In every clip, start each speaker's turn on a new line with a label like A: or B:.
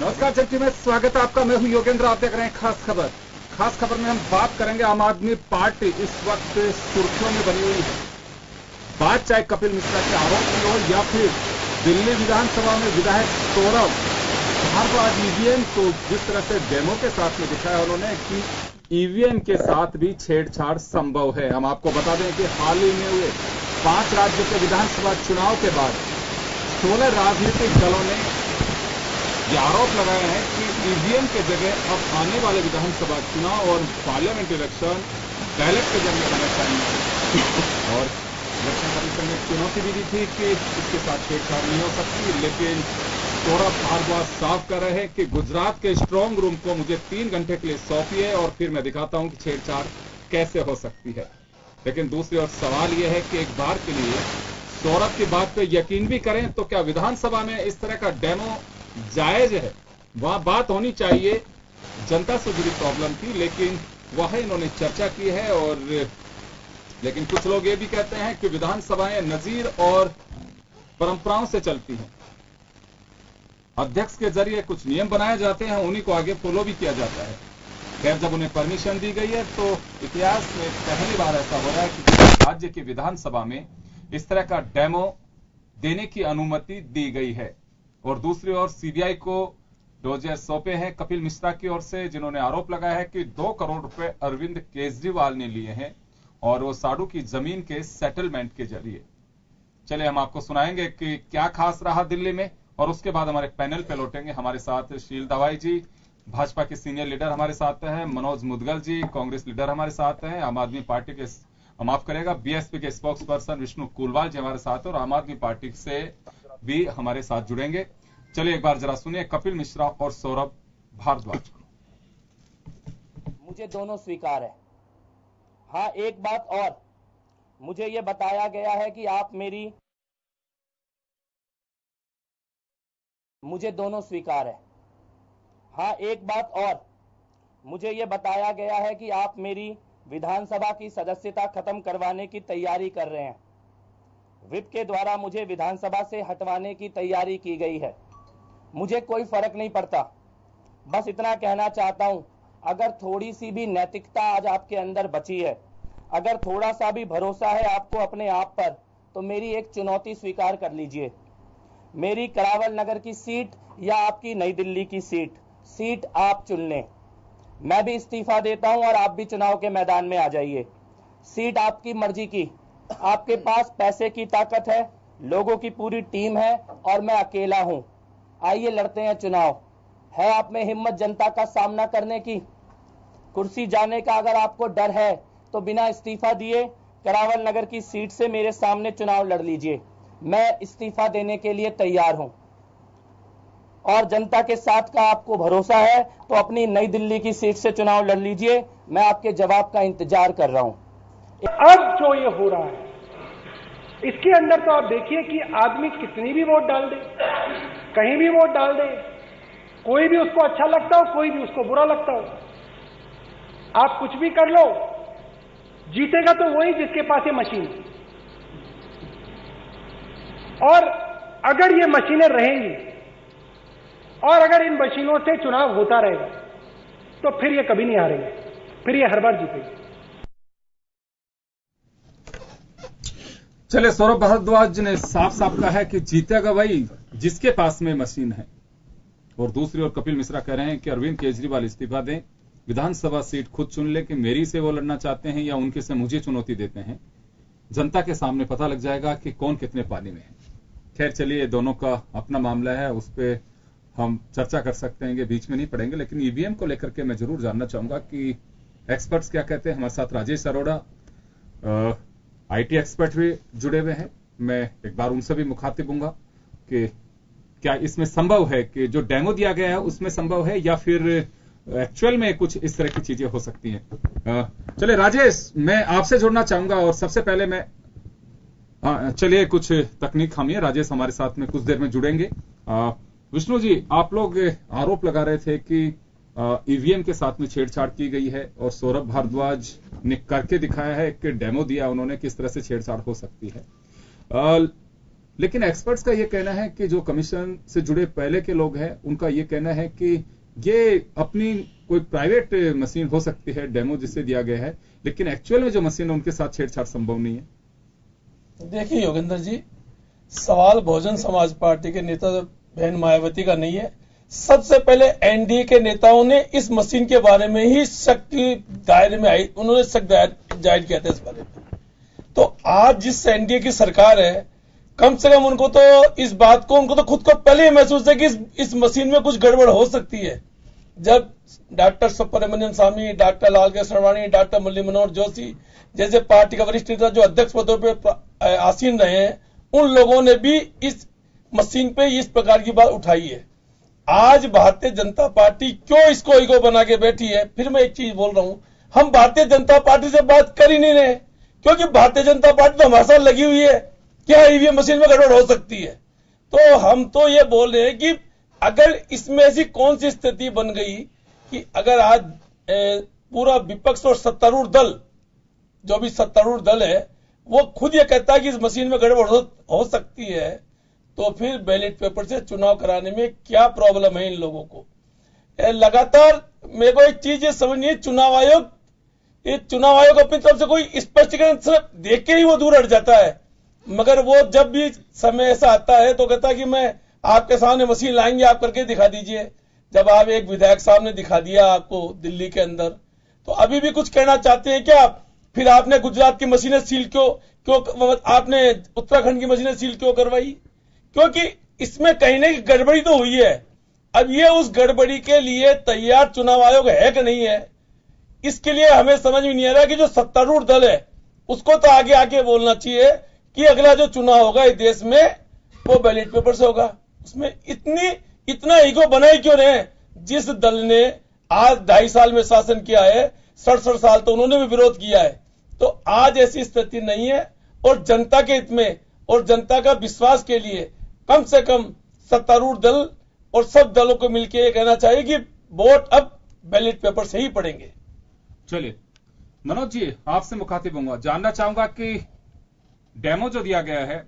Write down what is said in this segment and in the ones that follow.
A: नमस्कार चंटी में स्वागत है आपका। मैं हूं योगेंद्र। आप देख रहे हैं खास खबर। खास खबर में हम बात करेंगे आम आदमी पार्टी इस वक्त सुर्खियों में बनी हुई है। बात चाहे कपिल मिश्रा के आरोप की हो या फिर दिल्ली विधानसभा में विधायक सौरभ भारद्वाज ईवीएम को जिस तरह से डेमो के साथ में दिखाया उन्होंने कि ईवीएम के साथ भी छेड़छाड़ संभव है। हम आपको बता दें कि हाल ही में हुए 5 राज्यों के विधानसभा चुनाव के बाद 16 राजनीतिक दलों ने ये आरोप लगाया है कि ईवीएम के जगह अब आने वाले विधानसभा चुनाव और पार्लियामेंट इलेक्शन बैलेट के जरिए होना चाहिए। और इलेक्शन कमीशन ने चुनौती भी दी थी कि इसके साथ छेड़छाड़ नहीं हो सकती, लेकिन सौरभ भारद्वाज साफ कर रहे हैं कि गुजरात के स्ट्रांग रूम को मुझे 3 घंटे के लिए सौंपिए और फिर मैं दिखाता हूं कि छेड़छाड़ कैसे हो सकती है। लेकिन दूसरी ओर सवाल यह है कि एक बार के लिए सौरभ की बात पे यकीन भी करें तो क्या विधानसभा में इस तरह का डेमो जायज है? वहां बात होनी चाहिए जनता से जुड़ी प्रॉब्लम की, लेकिन वह इन्होंने चर्चा की है। और लेकिन कुछ लोग ये भी कहते हैं कि विधानसभाएं नजीर और परंपराओं से चलती हैं। अध्यक्ष के जरिए कुछ नियम बनाए जाते हैं, उन्हीं को आगे फॉलो भी किया जाता है। खैर, जब उन्हें परमिशन दी गई है तो इतिहास में पहली बार ऐसा हो रहा है कि राज्य की विधानसभा में इस तरह का डेमो देने की अनुमति दी गई है। और दूसरी ओर सीबीआई को डोजियर सौंपे हैं कपिल मिश्रा की ओर से, जिन्होंने आरोप लगाया है कि 2 करोड़ रुपए अरविंद केजरीवाल ने लिए हैं और वो साडू की जमीन के सेटलमेंट के जरिए। चलिए हम आपको सुनाएंगे कि क्या खास रहा दिल्ली में, और उसके बाद हमारे पैनल पे लौटेंगे। हमारे साथ शील दवाई जी, भाजपा के सीनियर लीडर हमारे साथ हैं, मनोज मुदगल जी, कांग्रेस लीडर हमारे साथ हैं, आम आदमी पार्टी के माफ करेगा बीएसपी के स्पोक्स पर्सन विष्णु कुलवाल जी हमारे साथ हैं, और आम आदमी पार्टी से भी हमारे साथ जुड़ेंगे। चलिए एक बार जरा सुनिए कपिल मिश्रा और सौरभ भारद्वाज को।
B: मुझे दोनों स्वीकार है। हाँ, एक बात और, मुझे यह बताया गया है कि आप मुझे दोनों स्वीकार है। हाँ, एक बात और, मुझे यह बताया गया है कि आप मेरी विधानसभा की सदस्यता खत्म करवाने की तैयारी कर रहे हैं। विप के द्वारा मुझे विधानसभा से हटवाने की तैयारी की गई है। मुझे कोई फर्क नहीं पड़ता। बस इतना कहना चाहता हूं, अगर थोड़ी सी भी नैतिकता आज आपके अंदर बची है, अगर थोड़ा सा भी भरोसा है आपको अपने आप पर, तो मेरी एक चुनौती स्वीकार कर लीजिए। मेरी करावल नगर की सीट या आपकी नई दिल्ली की सीट आप चुन लें। मैं भी इस्तीफा देता हूं और आप भी चुनाव के मैदान में आ जाइए। सीट आपकी मर्जी की। आपके पास पैसे की ताकत है, लोगों की पूरी टीम है और मैं अकेला हूं। आइए लड़ते हैं चुनाव। है आप में हिम्मत जनता का सामना करने की? कुर्सी जाने का अगर आपको डर है तो बिना इस्तीफा दिए करावल नगर की सीट से मेरे सामने चुनाव लड़ लीजिए। मैं इस्तीफा देने के लिए तैयार हूं। और जनता के साथ का आपको भरोसा है तो अपनी नई दिल्ली की सीट से चुनाव लड़ लीजिए। मैं आपके जवाब का इंतजार कर रहा हूं।
C: अब जो ये हो रहा है इसके अंदर तो आप देखिए कि आदमी कितनी भी वोट डाल दे, कहीं भी वोट डाल दे, कोई भी उसको अच्छा लगता हो, कोई भी उसको बुरा लगता हो, आप कुछ भी कर लो, जीतेगा तो वही जिसके पास ये मशीन है। और अगर ये मशीनें रहेंगी और अगर इन मशीनों से चुनाव होता रहेगा तो फिर ये कभी नहीं हारेंगे, फिर ये हर बार जीतेंगे।
A: चले, सौरभ भारद्वाज ने साफ साफ कहा है कि जीतेगा वही जिसके पास में मशीन है। और दूसरी ओर कपिल मिश्रा कह रहे हैं कि अरविंद केजरीवाल इस्तीफा दें, विधानसभा सीट खुद चुन ले कि मेरी से वो लड़ना चाहते हैं या उनके से मुझे चुनौती देते हैं। जनता के सामने पता लग जाएगा कि कौन कितने पानी में है। खैर चलिए, दोनों का अपना मामला है, उस पर हम चर्चा कर सकते हैं, बीच में नहीं पड़ेंगे। लेकिन ईवीएम को लेकर के मैं जरूर जानना चाहूंगा कि एक्सपर्ट्स क्या कहते हैं। हमारे साथ राजेश अरोड़ा आईटी एक्सपर्ट भी जुड़े हुए हैं। मैं एक बार उनसे भी मुखातिब हूंगा कि क्या इसमें संभव है कि जो डेमो दिया गया है उसमें संभव है या फिर एक्चुअल में कुछ इस तरह की चीजें हो सकती हैं। चलिए राजेश, मैं आपसे जुड़ना चाहूंगा और सबसे पहले मैं चलिए कुछ तकनीक खामिए, राजेश हमारे साथ में कुछ देर में जुड़ेंगे। विष्णु जी, आप लोग आरोप लगा रहे थे कि ईवीएम के साथ में छेड़छाड़ की गई है और सौरभ भारद्वाज ने करके दिखाया है कि डेमो दिया उन्होंने, किस तरह से छेड़छाड़ हो सकती है। लेकिन एक्सपर्ट्स का यह कहना है कि जो कमीशन से जुड़े पहले के लोग हैं उनका यह कहना है कि ये अपनी कोई प्राइवेट मशीन हो सकती है, डेमो जिसे दिया गया है, लेकिन एक्चुअल में जो मशीन है उनके साथ छेड़छाड़ संभव नहीं है।
D: देखिए योगेंद्र जी, सवाल बहुजन समाज पार्टी के नेता बहन मायावती का नहीं है। सबसे पहले एनडीए के नेताओं ने इस मशीन के बारे में ही शक के दायरे में आई, उन्होंने शक जाहिर किया था इस बारे में। तो आज जिस एनडीए की सरकार है, कम से कम उनको तो इस बात को, उनको तो खुद को पहले ही महसूस है कि इस मशीन में कुछ गड़बड़ हो सकती है। जब डॉक्टर सुब्रमण्यम स्वामी, डॉक्टर लालकृष्ण आडवाणी, डॉक्टर मुरली मनोहर जोशी जैसे पार्टी का वरिष्ठ नेता जो अध्यक्ष पदों पर आसीन रहे हैं, उन लोगों ने भी इस मशीन पे इस प्रकार की बात उठाई है। आज भारतीय जनता पार्टी क्यों इसको ईगो बना के बैठी है? फिर मैं एक चीज बोल रहा हूं, हम भारतीय जनता पार्टी से बात कर ही नहीं रहे, क्योंकि भारतीय जनता पार्टी तो हमारे साथ लगी हुई है क्या ईवीएम मशीन में गड़बड़ हो सकती है। तो हम तो ये बोल रहे हैं कि अगर इसमें ऐसी कौन सी स्थिति बन गई कि अगर आज पूरा विपक्ष और सत्तारूढ़ दल, जो भी सत्तारूढ़ दल है, वो खुद ये कहता है कि इस मशीन में गड़बड़ हो सकती है, तो फिर बैलेट पेपर से चुनाव कराने में क्या प्रॉब्लम है इन लोगों को? लगातार मेरे को एक चीज ये समझ नहीं है, चुनाव आयोग अपनी तरफ से कोई स्पष्टीकरण सिर्फ देख के ही वो दूर हट जाता है, मगर वो जब भी समय ऐसा आता है तो कहता है कि मैं आपके सामने मशीन लाएंगे, आप करके दिखा दीजिए। जब आप एक विधायक साहब ने दिखा दिया आपको दिल्ली के अंदर, तो अभी भी कुछ कहना चाहते हैं क्या? फिर आपने गुजरात की मशीनें सील क्यों आपने उत्तराखंड की मशीनें सील क्यों करवाई? क्योंकि इसमें कहीं ना कहीं गड़बड़ी तो हुई है। अब ये उस गड़बड़ी के लिए तैयार चुनाव आयोग है कि नहीं है, इसके लिए हमें समझ में नहीं आ रहा कि जो सत्तारूढ़ दल है उसको तो आगे आके बोलना चाहिए कि अगला जो चुनाव होगा इस देश में वो बैलेट पेपर से होगा। उसमें इतना ईगो बनाए क्यों रहे? जिस दल ने आज 2.5 साल में शासन किया है, 67 साल तो उन्होंने भी विरोध किया है। तो आज ऐसी स्थिति नहीं है, और जनता के हित में और जनता का विश्वास के लिए कम से कम सत्तारूढ़ दल और सब दलों को मिलकर ये कहना चाहिए कि वोट अब बैलेट पेपर से ही पड़ेंगे।
A: चलिए मनोज जी, आपसे मुखातिब होऊंगा, जानना चाहूंगा कि डेमो जो दिया गया है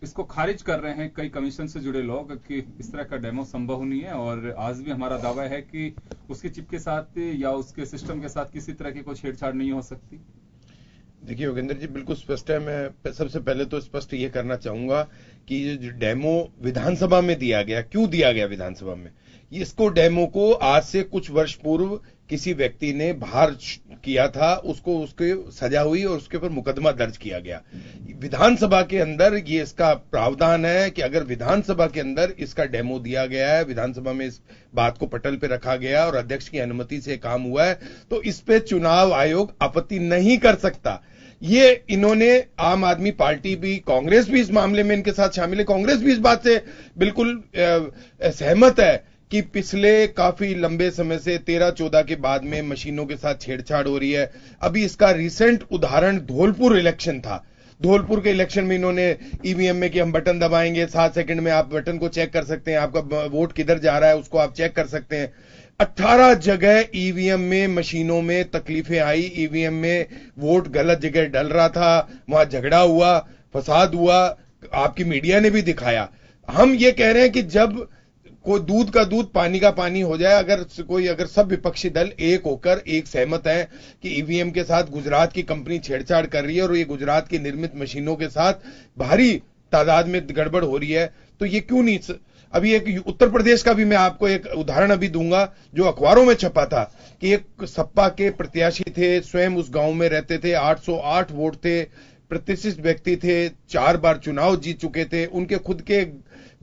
A: इसको खारिज कर रहे हैं कई कमीशन से जुड़े लोग कि इस तरह का डेमो संभव नहीं है, और आज भी हमारा दावा है कि उसकी चिप के साथ या उसके सिस्टम के साथ किसी तरह की कोई छेड़छाड़ नहीं हो सकती।
E: देखिए योगेंद्र जी, बिल्कुल स्पष्ट है। मैं सबसे पहले तो स्पष्ट ये करना चाहूंगा कि ये जो डेमो विधानसभा में दिया गया, क्यों दिया गया विधानसभा में? इसको डेमो को आज से कुछ वर्ष पूर्व किसी व्यक्ति ने बाहर किया था, उसको उसके सजा हुई और उसके ऊपर मुकदमा दर्ज किया गया। विधानसभा के अंदर ये इसका प्रावधान है कि अगर विधानसभा के अंदर इसका डेमो दिया गया है, विधानसभा में इस बात को पटल पे रखा गया और अध्यक्ष की अनुमति से काम हुआ है, तो इस पे चुनाव आयोग आपत्ति नहीं कर सकता। ये इन्होंने, आम आदमी पार्टी भी, कांग्रेस भी इस मामले में इनके साथ शामिल है। कांग्रेस भी इस बात से बिल्कुल सहमत है कि पिछले काफी लंबे समय से 13-14 के बाद में मशीनों के साथ छेड़छाड़ हो रही है। अभी इसका रिसेंट उदाहरण धौलपुर इलेक्शन था। धौलपुर के इलेक्शन में इन्होंने ईवीएम में कि हम बटन दबाएंगे, 7 सेकंड में आप बटन को चेक कर सकते हैं, आपका वोट किधर जा रहा है उसको आप चेक कर सकते हैं। 18 जगह ईवीएम में, मशीनों में तकलीफें आई, ईवीएम में वोट गलत जगह डल रहा था, वहां झगड़ा हुआ, फसाद हुआ, आपकी मीडिया ने भी दिखाया। हम ये कह रहे हैं कि जब कोई दूध का दूध पानी का पानी हो जाए, अगर सब विपक्षी दल एक होकर एक सहमत है कि ईवीएम के साथ गुजरात की कंपनी छेड़छाड़ कर रही है और ये गुजरात की निर्मित मशीनों के साथ भारी तादाद में गड़बड़ हो रही है, तो ये क्यों नहीं? अभी एक उत्तर प्रदेश का भी मैं आपको एक उदाहरण अभी दूंगा जो अखबारों में छपा था कि एक सपा के प्रत्याशी थे, स्वयं उस गांव में रहते थे, 808 वोट थे, प्रतिष्ठित व्यक्ति थे, 4 बार चुनाव जीत चुके थे। उनके खुद के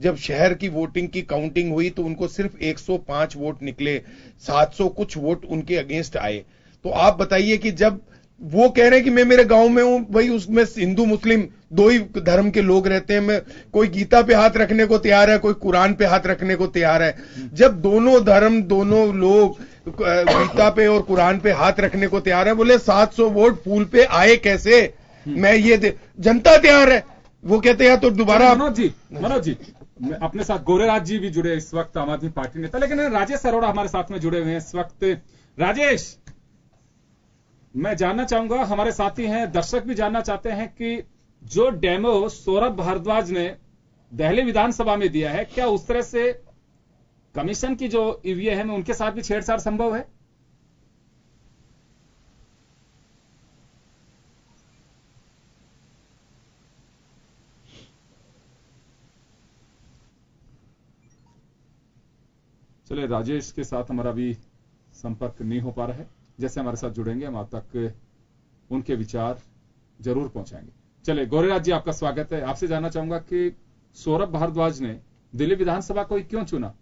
E: जब शहर की वोटिंग की काउंटिंग हुई तो उनको सिर्फ 105 वोट निकले, 700 कुछ वोट उनके अगेंस्ट आए। तो आप बताइए कि जब वो कह रहे हैं कि मैं मेरे गांव में हूं, भाई उसमें हिंदू मुस्लिम 2 ही धर्म के लोग रहते हैं, मैं कोई गीता पे हाथ रखने को तैयार है, कोई कुरान पे हाथ रखने को तैयार है। जब दोनों धर्म, दोनों लोग गीता पे और कुरान पे हाथ रखने को तैयार है, बोले 700 वोट फूल पे आए कैसे? मैं ये जनता तैयार है, वो कहते हैं तो दोबारा।
A: मनोज जी अपने साथ गोरेराज जी भी जुड़े इस वक्त, आम आदमी पार्टी नेता, लेकिन राजेश अरोड़ा हमारे साथ में जुड़े हुए हैं इस वक्त। राजेश, मैं जानना चाहूंगा, हमारे साथी हैं, दर्शक भी जानना चाहते हैं कि जो डेमो सौरभ भारद्वाज ने दिल्ली विधानसभा में दिया है, क्या उस तरह से कमीशन की जो ईवीएम है उनके साथ भी छेड़छाड़ संभव है? चलिए, राजेश के साथ हमारा भी संपर्क नहीं हो पा रहा है। जैसे हमारे साथ जुड़ेंगे हम आप तक उनके विचार जरूर पहुंचाएंगे। चलिए, गौरीराज जी आपका स्वागत है। आपसे जानना चाहूंगा कि सौरभ भारद्वाज ने दिल्ली विधानसभा को क्यों चुना?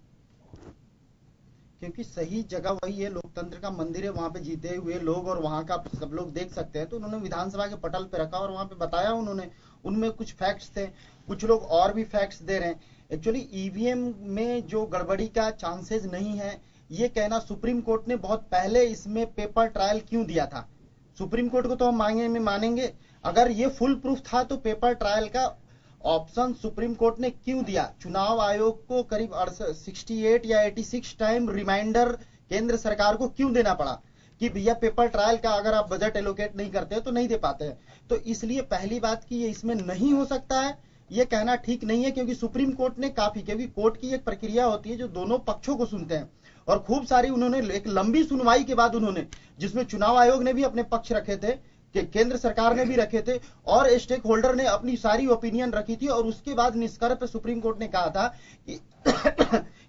F: क्योंकि सही जगह वही है, लोकतंत्र का मंदिर है, वहां पे जीते हुए लोग और वहां का सब लोग देख सकते हैं। तो उन्होंने विधानसभा के पटल पे रखा और वहां पे बताया उन्होंने, उनमें कुछ फैक्ट्स थे, कुछ लोग और भी फैक्ट्स दे रहे हैं। एक्चुअली ईवीएम में जो गड़बड़ी का चांसेस नहीं है, ये कहना सुप्रीम कोर्ट ने बहुत पहले इसमें पेपर ट्रायल क्यों दिया था। सुप्रीम कोर्ट को तो हम मानेंगे, अगर ये फुल प्रूफ था तो पेपर ट्रायल का ऑप्शन सुप्रीम कोर्ट ने क्यों दिया। चुनाव आयोग को करीब 68 या 86 टाइम रिमाइंडर केंद्र सरकार को क्यों देना पड़ा कि भैया पेपर ट्रायल का अगर आप बजट एलोकेट नहीं करते तो नहीं दे पाते हैं। तो इसलिए पहली बात कि ये इसमें नहीं हो सकता है, ये कहना ठीक नहीं है, क्योंकि सुप्रीम कोर्ट ने क्योंकि कोर्ट की एक प्रक्रिया होती है जो दोनों पक्षों को सुनते हैं, और खूब सारी उन्होंने एक लंबी सुनवाई के बाद उन्होंने, जिसमें चुनाव आयोग ने भी अपने पक्ष रखे थे, कि केंद्र सरकार ने भी रखे थे, और स्टेक होल्डर ने अपनी सारी ओपिनियन रखी थी, और उसके बाद निष्कर्ष पे सुप्रीम कोर्ट ने कहा था कि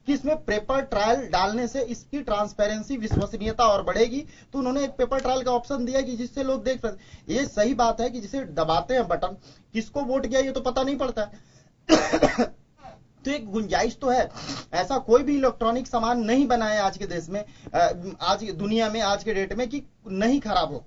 F: इसमें पेपर ट्रायल डालने से इसकी ट्रांसपेरेंसी, विश्वसनीयता और बढ़ेगी। तो उन्होंने एक पेपर ट्रायल का ऑप्शन दिया कि जिससे लोग देख सकते। ये सही बात है कि जिसे दबाते हैं बटन, किसको वोट गया ये तो पता नहीं पड़ता तो एक गुंजाइश तो है, ऐसा कोई भी इलेक्ट्रॉनिक सामान नहीं बना है आज के देश में, आज दुनिया में, आज के डेट में, कि नहीं खराब हो।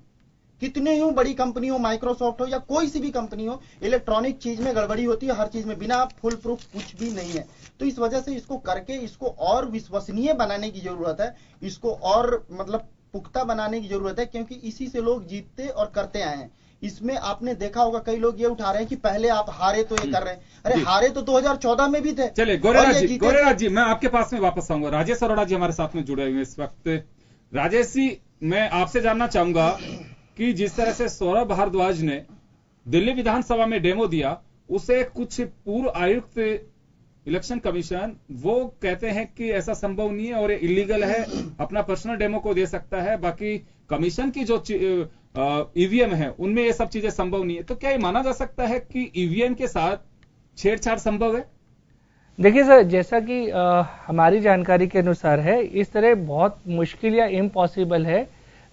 F: कितने ही बड़ी कंपनी हो, माइक्रोसॉफ्ट हो या कोई सी भी कंपनी हो, इलेक्ट्रॉनिक चीज में गड़बड़ी होती है, हर चीज में, बिना फुल प्रूफ कुछ भी नहीं है। तो इस वजह से इसको करके इसको और विश्वसनीय बनाने की जरूरत है, इसको और मतलब पुख्ता बनाने की जरूरत है, क्योंकि इसी से लोग जीतते और करते आए हैं। इसमें आपने देखा होगा कई लोग ये उठा रहे हैं कि पहले आप हारे तो ये कर रहे हैं, अरे हारे तो 2014 में भी थे।
A: चलिए गौरीराज जी मैं आपके पास में वापस आऊंगा। राजेश अरोड़ा जी हमारे साथ में जुड़े हुए इस वक्त। राजेश जी, मैं आपसे जानना चाहूंगा कि जिस तरह से सौरभ भारद्वाज ने दिल्ली विधानसभा में डेमो दिया, उसे कुछ पूर्व आयुक्त इलेक्शन कमीशन वो कहते हैं कि ऐसा संभव नहीं है और ये इलीगल है, अपना पर्सनल डेमो को दे सकता है, बाकी कमीशन की जो ईवीएम है उनमें ये सब चीजें संभव नहीं है। तो क्या ये माना जा सकता है कि ईवीएम के साथ छेड़छाड़ संभव है?
B: देखिए सर, जैसा कि हमारी जानकारी के अनुसार है, इस तरह बहुत मुश्किल या इम्पॉसिबल है।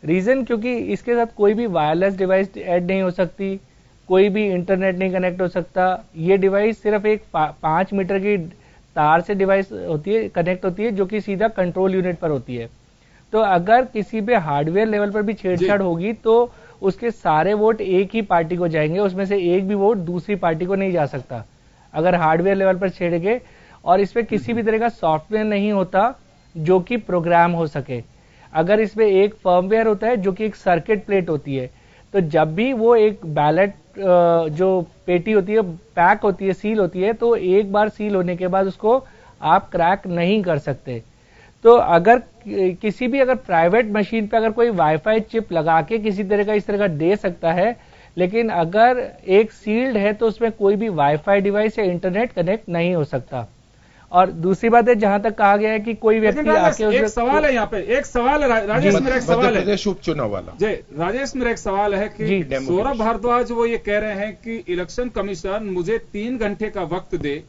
B: रीजन क्योंकि इसके साथ कोई भी वायरलेस डिवाइस ऐड नहीं हो सकती, कोई भी इंटरनेट नहीं कनेक्ट हो सकता। ये डिवाइस सिर्फ एक 5 मीटर की तार से डिवाइस होती है, कनेक्ट होती है, जो कि सीधा कंट्रोल यूनिट पर होती है। तो अगर किसी पे हार्डवेयर लेवल पर भी छेड़छाड़ होगी तो उसके सारे वोट एक ही पार्टी को जाएंगे, उसमें से एक भी वोट दूसरी पार्टी को नहीं जा सकता अगर हार्डवेयर लेवल पर छेड़ेंगे। और इसमें किसी भी तरह का सॉफ्टवेयर नहीं होता जो कि प्रोग्राम हो सके। अगर इसमें एक फर्मवेयर होता है जो कि एक सर्किट प्लेट होती है, तो जब भी वो एक बैलेट जो पेटी होती है पैक होती है, सील होती है, तो एक बार सील होने के बाद उसको आप क्रैक नहीं कर सकते। तो अगर किसी भी अगर प्राइवेट मशीन पे अगर कोई वाईफाई चिप लगा के किसी तरह का इस तरह का दे सकता है, लेकिन अगर एक सील्ड है तो उसमें कोई भी वाईफाई डिवाइस या इंटरनेट कनेक्ट नहीं हो सकता। और दूसरी बात है, जहां तक कहा गया है कि कोई व्यक्ति आके
A: एक सवाल है यहाँ पे, एक सवाल है राजेश, मेरा एक सवाल है
E: उपचुनाव वाला।
A: जी राजेश, मेरा एक सवाल है कि सौरभ भारद्वाज वो ये कह रहे हैं कि इलेक्शन कमीशन मुझे 3 घंटे का वक्त दे,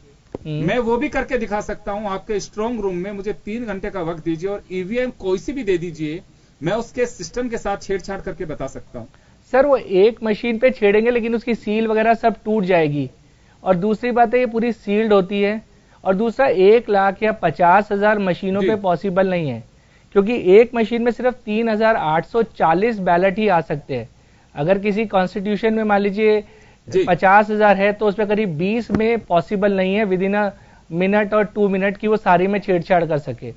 A: मैं वो भी करके दिखा सकता हूं आपके स्ट्रांग रूम में, मुझे 3 घंटे का वक्त दीजिए और ईवीएम कोई सी भी दे दीजिए, मैं उसके सिस्टम के साथ छेड़छाड़ करके बता सकता हूं।
B: सर, वो एक मशीन पे छेड़ेंगे लेकिन उसकी सील वगैरह सब टूट जाएगी। और दूसरी बात है, ये पूरी सील्ड होती है। और दूसरा, 1 लाख या 50,000 मशीनों पे पॉसिबल नहीं है, क्योंकि एक मशीन में सिर्फ 3,840 बैलेट ही आ सकते हैं। अगर किसी कॉन्स्टिट्यूशन में मान लीजिए 50,000 है तो उसमें करीब 20 में पॉसिबल नहीं है विद इन अ मिनट और 2 मिनट की वो सारी में छेड़छाड़ कर सके।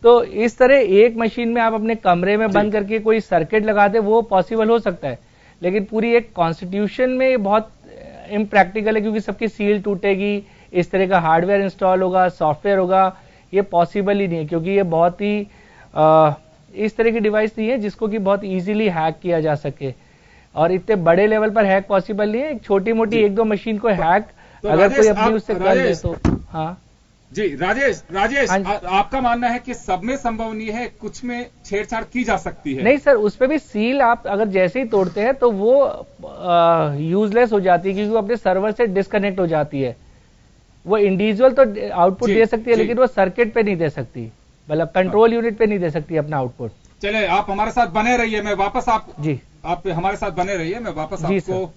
B: तो इस तरह एक मशीन में आप अपने कमरे में बंद करके कोई सर्किट लगा दे, वो पॉसिबल हो सकता है, लेकिन पूरी एक कॉन्स्टिट्यूशन में बहुत इम्प्रैक्टिकल है, क्योंकि सबकी सील टूटेगी, इस तरह का हार्डवेयर इंस्टॉल होगा, सॉफ्टवेयर होगा, ये पॉसिबल ही नहीं है, क्योंकि ये बहुत ही इस तरह की डिवाइस नहीं है जिसको कि बहुत इजीली हैक किया जा सके। और इतने बड़े लेवल पर हैक पॉसिबल नहीं है, एक छोटी मोटी 1-2 मशीन को हैक
A: तो
G: अगर कोई
A: राजेश,
G: अपनी उससे कर ले तो हाँ
A: जी राजेश
G: हाँ जी।
A: आपका मानना है कि सब में संभव नहीं है, कुछ में छेड़छाड़ की जा सकती है?
G: नहीं सर, उस पे भी सील आप अगर जैसे ही तोड़ते हैं तो वो यूजलेस हो जाती है, क्योंकि वो अपने सर्वर से डिस्कनेक्ट हो जाती है। वो इंडिविजुअल तो आउटपुट
A: जी,
G: दे सकती है,
A: जी।
G: लेकिन वो सर्किट पे नहीं दे सकती, मतलब कंट्रोल यूनिट पे नहीं दे सकती अपना आउटपुट।
A: चले आप हमारे साथ बने रहिए, मैं वापस
G: जी
A: आप हमारे साथ बने रहिए, मैं वापस
G: जी
A: आपको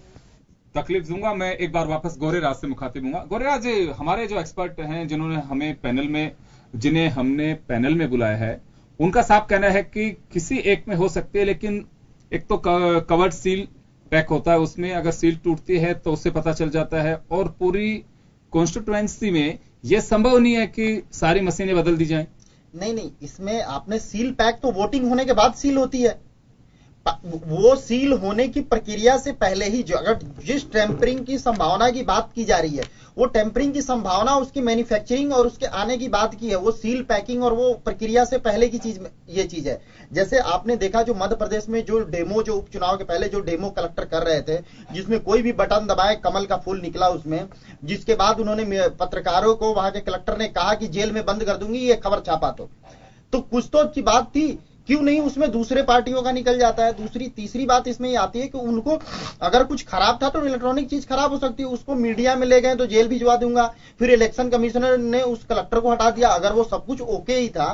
A: तकलीफ दूंगा। मैं एक बार वापस गोरेराज से मुखातिब हूंगा। गोरेराज, हमारे जो एक्सपर्ट हैं जिन्हें हमने पैनल में बुलाया है, उनका साफ कहना है कि किसी एक में हो सकती है, लेकिन एक तो कवर्ड सील पैक होता है, उसमें अगर सील टूटती है तो उससे पता चल जाता है, और पूरी कॉन्स्टिट्यूएंसी में यह संभव नहीं है कि सारी मशीनें बदल दी जाएं।
F: नहीं, इसमें आपने सील पैक तो वोटिंग होने के बाद सील होती है। वो सील होने की प्रक्रिया से पहले ही जो अगर जिस टेम्परिंग की संभावना की बात की जा रही है, वो टेम्परिंग की संभावना उसकी मैन्युफैक्चरिंग और उसके आने की बात की है, वो सील पैकिंग और वो प्रक्रिया से पहले की चीज ये चीज है। जैसे आपने देखा जो मध्य प्रदेश में जो उपचुनाव के पहले जो डेमो कलेक्टर कर रहे थे, जिसमें कोई भी बटन दबाए कमल का फूल निकला उसमें, जिसके बाद उन्होंने पत्रकारों को वहां के कलेक्टर ने कहा कि जेल में बंद कर दूंगी ये खबर छापा तो कुछ तो की बात थी, क्यों नहीं उसमें दूसरे पार्टियों का निकल जाता है। तीसरी बात इसमें ये आती है कि उनको अगर कुछ खराब था तो इलेक्ट्रॉनिक चीज खराब हो सकती है, उसको मीडिया में ले गए तो जेल भिजवा दूंगा, फिर इलेक्शन कमिश्नर ने उस कलेक्टर को हटा दिया। अगर वो सब कुछ ओके ही था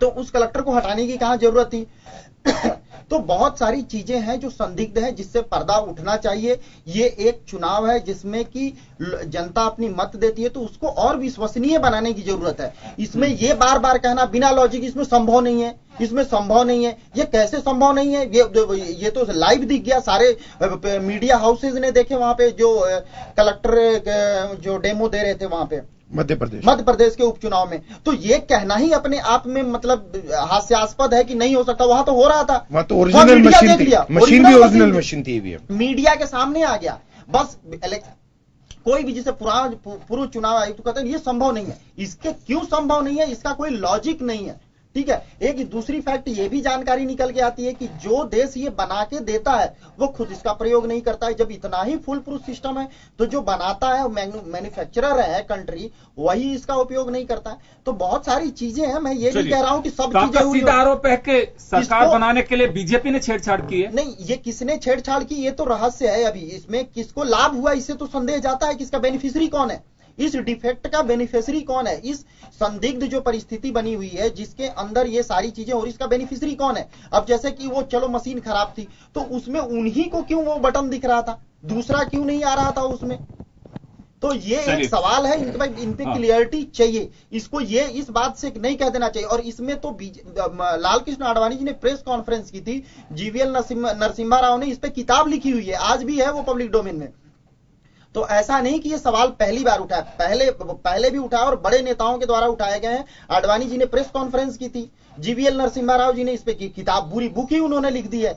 F: तो उस कलेक्टर को हटाने की कहां जरूरत थी? तो बहुत सारी चीजें हैं जो संदिग्ध है, जिससे पर्दा उठना चाहिए। ये एक चुनाव है जिसमें कि जनता अपनी मत देती है, तो उसको और विश्वसनीय बनाने की जरूरत है। इसमें ये बार बार कहना बिना लॉजिक इसमें संभव नहीं है, इसमें संभव नहीं है, ये कैसे संभव नहीं है? ये तो लाइव दिख गया, सारे मीडिया हाउसेज ने देखे वहां पे जो कलेक्टर जो डेमो दे रहे थे वहां पे मध्य प्रदेश के उपचुनाव में। तो ये कहना ही अपने आप में मतलब हास्यास्पद है कि नहीं हो सकता। वहां तो हो रहा था,
E: वहां तो ओरिजिनल मशीन थी, मशीन भी ओरिजिनल मशीन थी,
F: मीडिया के सामने आ गया। बस कोई भी जिसे पूर्व चुनाव आयुक्त कहते हैं ये संभव नहीं है। इसके क्यों संभव नहीं है, इसका कोई लॉजिक नहीं है। ठीक है, एक दूसरी फैक्ट ये भी जानकारी निकल के आती है कि जो देश ये बना के देता है वो खुद इसका प्रयोग नहीं करता है। जब इतना ही फुल प्रूफ सिस्टम है तो जो बनाता है मैन्युफैक्चरर है कंट्री, वही इसका उपयोग नहीं करता है। तो बहुत सारी चीजें हैं, मैं ये नहीं कह रहा हूं कि सब चीजें हुई।
A: सीधा आरोप है कि सरकार बनाने के लिए बीजेपी ने छेड़छाड़ की है।
F: नहीं, ये किसने छेड़छाड़ की ये तो रहस्य है। अभी इसमें किसको लाभ हुआ इससे तो संदेह जाता है कि इसका बेनिफिशियरी कौन है, इस डिफेक्ट का बेनिफिशियरी कौन है, इस संदिग्ध जो परिस्थिति बनी हुई है जिसके अंदर ये सारी चीजें और इसका बेनिफिशियरी कौन है। अब जैसे कि वो चलो मशीन खराब थी तो उसमें उन्हीं को क्यों वो बटन दिख रहा था, दूसरा क्यों नहीं आ रहा था उसमें? तो ये एक सवाल है, इन पे क्लियरिटी चाहिए। इसको ये इस बात से नहीं कह देना चाहिए। और इसमें तो लाल कृष्ण आडवाणी जी ने प्रेस कॉन्फ्रेंस की थी, जीवीएल नरसिम्हा राव ने इस पे किताब लिखी हुई है, आज भी है वो पब्लिक डोमेन में। तो ऐसा नहीं कि ये सवाल पहली बार उठा है, पहले भी उठा और बड़े नेताओं के द्वारा उठाए गए हैं। आडवाणी जी ने प्रेस कॉन्फ्रेंस की थी, जीवीएल नरसिम्हा राव जी ने इस पे किताब पूरी बुक ही उन्होंने लिख दी है।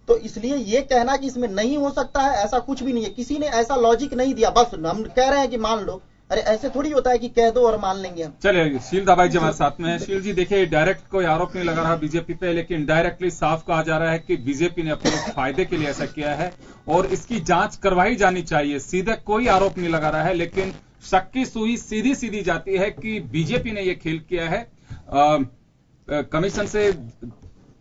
F: तो इसलिए ये कहना कि इसमें नहीं हो सकता है, ऐसा कुछ भी नहीं है। किसी ने ऐसा लॉजिक नहीं दिया, बस हम कह रहे हैं कि मान लो। अरे ऐसे थोड़ी होता है कि कह दो और मान लेंगे हम।
A: चलिए, शील दाबाई जी हमारे साथ में है। शील जी देखिए, डायरेक्ट कोई आरोप नहीं लगा रहा बीजेपी पे, लेकिन डायरेक्टली साफ कहा जा रहा है कि बीजेपी ने अपने फायदे के लिए ऐसा किया है और इसकी जांच करवाई जानी चाहिए। सीधे कोई आरोप नहीं लगा रहा है, लेकिन शक की सुई सीधी सीधी जाती है कि बीजेपी ने यह खेल किया है। कमीशन से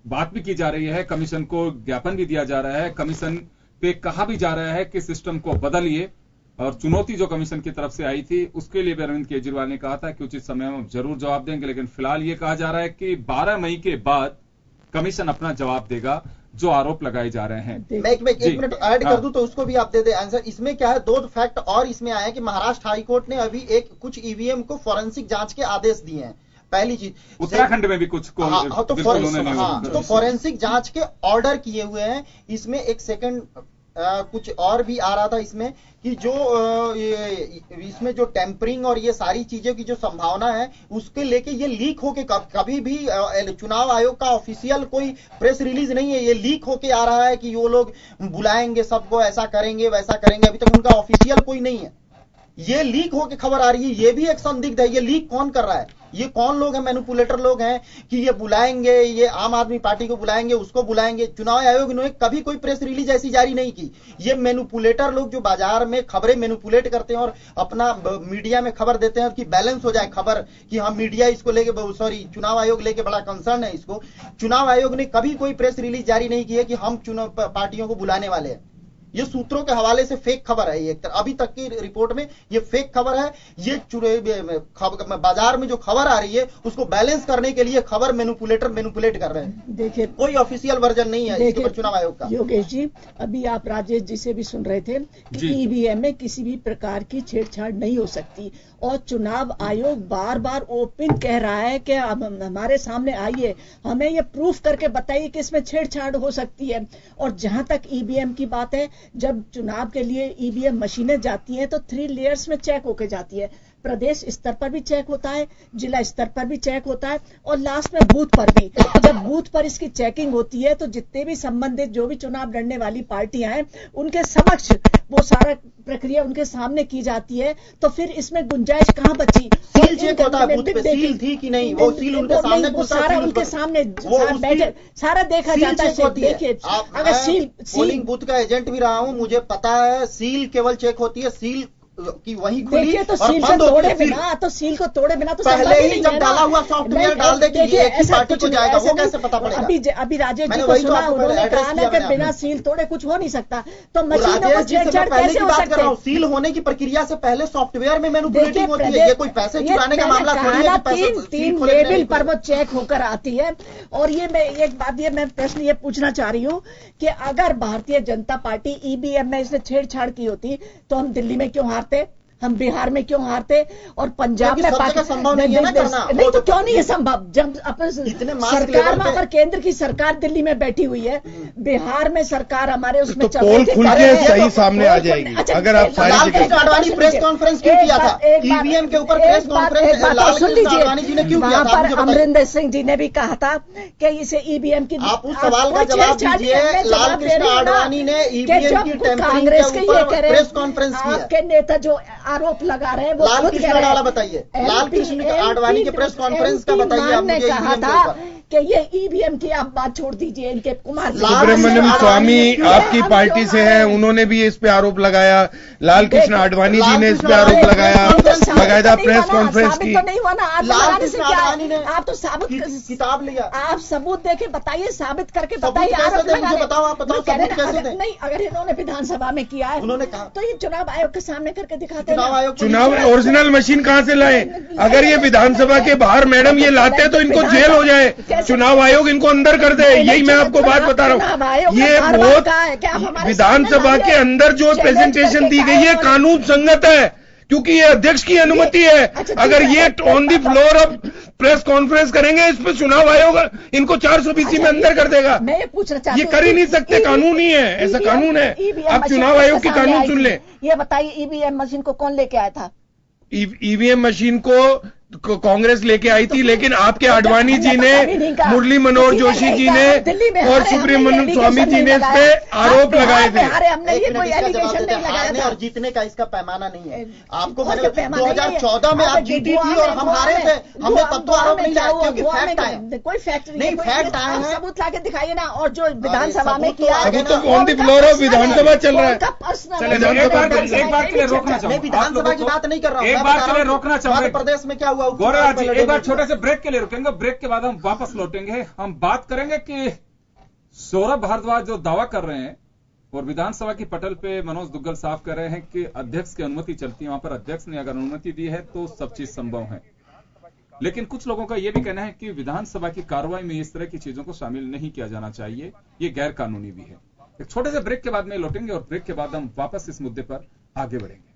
A: बात भी की जा रही है, कमीशन को ज्ञापन भी दिया जा रहा है, कमीशन पे कहा भी जा रहा है कि सिस्टम को बदलिए। और चुनौती जो कमीशन की तरफ से आई थी उसके लिए भी अरविंद केजरीवाल ने कहा था कि उचित समय में जरूर जवाब देंगे, लेकिन फिलहाल ये कहा जा रहा है कि 12 मई के बाद कमीशन अपना जवाब देगा जो आरोप लगाए जा रहे हैं।
F: मैं एक मिनट ऐड कर दूं तो उसको भी आप दे दे आंसर। इसमें क्या है, 2 फैक्ट और इसमें आए कि महाराष्ट्र हाईकोर्ट ने अभी कुछ ईवीएम को फॉरेंसिक जांच के आदेश दिए हैं। पहली चीज,
A: उत्तराखंड में भी कुछ को
F: तो फॉरेंसिक जांच के ऑर्डर किए हुए हैं। इसमें एक सेकंड कुछ और भी आ रहा था इसमें कि जो इसमें जो टेम्परिंग और ये सारी चीजें की जो संभावना है उसके लेके ये लीक होके कभी भी चुनाव आयोग का ऑफिशियल कोई प्रेस रिलीज नहीं है। ये लीक होके आ रहा है कि वो लोग बुलाएंगे सबको, ऐसा करेंगे वैसा करेंगे, अभी तक उनका ऑफिशियल कोई नहीं है। ये लीक होके खबर आ रही है, ये भी एक संदिग्ध है। ये लीक कौन कर रहा है? ये कौन लोग हैं? मैनिपुलेटर लोग हैं कि ये बुलाएंगे, ये आम आदमी पार्टी को बुलाएंगे, उसको बुलाएंगे। चुनाव आयोग ने कभी कोई प्रेस रिलीज ऐसी जारी नहीं की। ये मैनिपुलेटर लोग जो बाजार में खबरें मैनिपुलेट करते हैं और अपना मीडिया में खबर देते हैं कि बैलेंस हो जाए खबर, कि हम मीडिया इसको लेके, सॉरी चुनाव आयोग लेके बड़ा कंसर्न है इसको। चुनाव आयोग ने कभी कोई प्रेस रिलीज जारी नहीं की है कि हम चुनाव पार्टियों को बुलाने वाले हैं। ये सूत्रों के हवाले से फेक खबर है। ये अभी तक की रिपोर्ट में ये फेक खबर है। ये बाजार में जो खबर आ रही है उसको बैलेंस करने के लिए खबर मैनिपुलेट कर रहे हैं।
H: देखिए,
F: कोई ऑफिशियल वर्जन नहीं है इसके ऊपर चुनाव आयोग का।
H: योगेश जी, अभी आप राजेश जी से भी सुन रहे थे कि ईवीएम में किसी भी प्रकार की छेड़छाड़ नहीं हो सकती, और चुनाव आयोग बार बार ओपन कह रहा है कि हमारे सामने आइए, हमें ये प्रूफ करके बताइए कि इसमें छेड़छाड़ हो सकती है। और जहां तक ईवीएम की बात है, जब चुनाव के लिए ईवीएम मशीनें जाती हैं तो 3 लेयर्स में चेक होके जाती है। प्रदेश स्तर पर भी चेक होता है, जिला स्तर पर भी चेक होता है, और लास्ट में बूथ पर भी। जब बूथ पर इसकी चेकिंग होती है तो जितने भी संबंधित जो भी चुनाव लड़ने वाली पार्टियां हैं उनके समक्ष वो सारा प्रक्रिया उनके सामने की जाती है। तो फिर इसमें गुंजाइश कहाँ बची?
F: सील चेक होता है बूथ पे, सील थी कि नहीं, वो सील उनके सामने,
H: वो सारा उनके सामने बैठे सारा देखा जाता है। देखिए, अगर सील
F: पोलिंग बूथ का एजेंट भी रहा हूं, मुझे पता है सील केवल चेक होती है, सील कि वही खुली
H: तो सील को तोड़े बिना, तो सील को तोड़े बिना तो
F: पहले ही जब डाला हुआ सॉफ्टवेयर डाल दे कि ये एक ही पार्टी को जाएगा, वो कैसे पता पड़ेगा?
H: अभी राजेश जी को सुना, उन्होंने कहा ना कि बिना सील तोड़े कुछ हो नहीं सकता, तो मशीनों को छेड़छाड़ कैसे हो सकता है?
F: सील होने की प्रक्रिया से पहले सॉफ्टवेयर में मैनिपुलेटिंग होती है। ये कोई पैसे चुराने का मामला थोड़ी है कि
H: 3 लेवल पर वो चेक होकर आती है। और ये मैं एक बात, ये मैं प्रश्न ये पूछना चाह रही हूँ कि अगर भारतीय जनता पार्टी ईवीएम में इसने छेड़छाड़ की होती तो हम दिल्ली में क्यों हारते, हम बिहार में क्यों हारते, और पंजाब में
F: संभव नहीं है ना करना।
H: नहीं तो क्यों नहीं है संभव? जब अपन सरकार वहां पर केंद्र की सरकार दिल्ली में बैठी हुई है, बिहार में सरकार हमारे उसमें
E: तो पोल खुल के सही सामने आ जाएगी। अगर आप
F: आडवाणी प्रेस कॉन्फ्रेंस क्यों किया था? ईवीएम के ऊपर प्रेस कॉन्फ्रेंस
H: सुन लीजिए, वहां पर अमरिंदर सिंह जी ने भी कहा था कि इसे ईवीएम की,
F: आप उस सवाल का जवाब दीजिए। लाल कृष्ण आडवाणी ने ईवीएम की टेम्परिंग के ऊपर प्रेस कॉन्फ्रेंस किया।
H: आपके नेता जो आरोप लगा रहे हैं वो
F: लाल कृष्ण वाला बताइए, लाल कृष्ण आडवाणी के प्रेस कॉन्फ्रेंस का बताइए।
H: हमने कहा था कि ये ईवीएम की आप बात छोड़ दीजिए, इनके कुमार
E: सुब्रमण्यम स्वामी आपकी पार्टी से है, उन्होंने भी इस पे आरोप लगाया। लाल कृष्ण आडवाणी जी ने इस पे आरोप लगाया, बाकायदा प्रेस कॉन्फ्रेंस की।
H: नहीं हुआ ना,
F: लाल कृष्ण आडवाणी ने
H: आप तो साबित
F: किताब लिया,
H: आप सबूत देके बताइए, साबित करके बताइए।
F: बताओ, आप बताओ सबूत कैसे दें?
H: नहीं, अगर इन्होंने विधानसभा में किया है,
F: उन्होंने कहा
H: तो ये चुनाव आयोग के सामने करके दिखाते
F: हैं।
E: चुनाव ओरिजिनल मशीन कहां से लाए? अगर ये विधानसभा के बाहर मैडम ये लाते तो इनको जेल हो जाए, चुनाव आयोग इनको अंदर कर दे। यही मैं आपको बात बता रहा हूँ। ये बहुत विधानसभा के अंदर जो प्रेजेंटेशन दी गई है कानून संगत है, क्योंकि ये अध्यक्ष की अनुमति है। अगर ये on the floor of press conference करेंगे, इस पर चुनाव आयोग इनको 420 में अंदर कर देगा।
H: मैं ये पूछना चाहती हूँ,
E: ये कर ही नहीं सकते, कानून ही है, ऐसा कानून है। आप चुनाव आयोग की कानून सुन ले।
H: ये बताइए, ईवीएम मशीन को कौन लेके आया था?
E: ईवीएम मशीन को कांग्रेस लेके आई थी, लेकिन आपके आडवाणी जी ने, मुरली मनोहर जोशी जी ने और सुब्रमण्यम स्वामी जी ने इस पे आरोप लगाए थे।
H: हमने ये कोई एलिगेशन नहीं लगाया था।
F: और जीतने का इसका पैमाना नहीं है। आपको 2014 में आप जीती थी और हम हारे थे, हमने तब तो आरोप नहीं लगाया, क्योंकि फैक्ट आए।
H: कोई फैक्ट
F: नहीं, फैक्ट आए हैं,
H: सबूत लाके दिखाइए ना। और जो विधानसभा में किया,
E: ऑन द फ्लोर ऑफ विधानसभा चल रहा है।
A: एक बात के लिए रोकना चाहूंगा,
F: विधानसभा की बात नहीं कर रहा हूँ,
A: एक बात के लिए रोकना चाहूंगा।
F: प्रदेश में क्या हुआ?
A: गौरव जी, एक बार छोटे से ब्रेक के लिए रुकेंगे, ब्रेक के बाद हम वापस लौटेंगे। हम बात करेंगे कि सौरभ भारद्वाज जो दावा कर रहे हैं और विधानसभा की पटल पे मनोज दुग्गल साफ कर रहे हैं कि अध्यक्ष की अनुमति चलती है, वहां पर अध्यक्ष ने अगर अनुमति दी है तो सब चीज संभव है। लेकिन कुछ लोगों का यह भी कहना है कि विधानसभा की कार्रवाई में इस तरह की चीजों को शामिल नहीं किया जाना चाहिए, ये गैर कानूनी भी है। एक छोटे से ब्रेक के बाद में लौटेंगे और ब्रेक के बाद हम वापस इस मुद्दे पर आगे बढ़ेंगे।